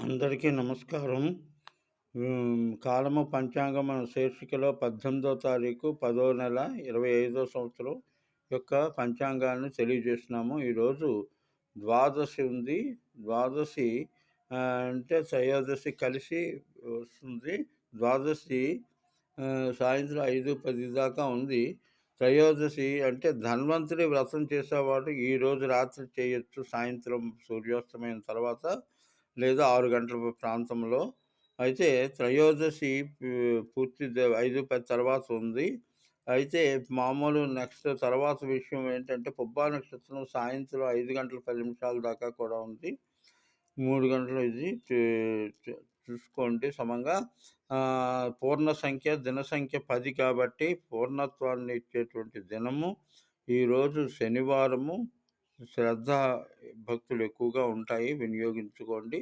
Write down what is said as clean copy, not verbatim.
అందరికీ నమస్కారం. కాలము పంచాంగం అనే శీర్షికలో 18వ తారీఖు 10వ నెల 25వ సంవత్సరం యొక్క పంచాంగాన్ని తెలియజేస్తున్నాము. ఈరోజు ద్వాదశి ఉంది. ద్వాదశి అంటే త్రయోదశి కలిసి వస్తుంది. ద్వాదశి సాయంత్రం 5:10 దాకా ఉంది. త్రయోదశి అంటే ధన్వంతరి వ్రతం చేసేవాడు ఈరోజు రాత్రి చేయొచ్చు, సాయంత్రం సూర్యాస్తమయం తర్వాత లేదా 6 గంటల ప్రాంతంలో. అయితే త్రయోదశి పూర్తి 5:10 తర్వాత ఉంది. అయితే మామూలు నెక్స్ట్ తర్వాత విషయం ఏంటంటే, పుబ్బా నక్షత్రం సాయంత్రం 5 గంటల 10 నిమిషాల దాకా కూడా ఉంది. 3 గంటలు ఇది చూసుకోండి సమంగా. పూర్ణ సంఖ్య, దిన సంఖ్య 10 కాబట్టి పూర్ణత్వాన్ని ఇచ్చేటువంటి దినము. ఈరోజు శనివారము. శ్రద్ధ భక్తులు ఎక్కువగా ఉంటాయి, వినియోగించుకోండి.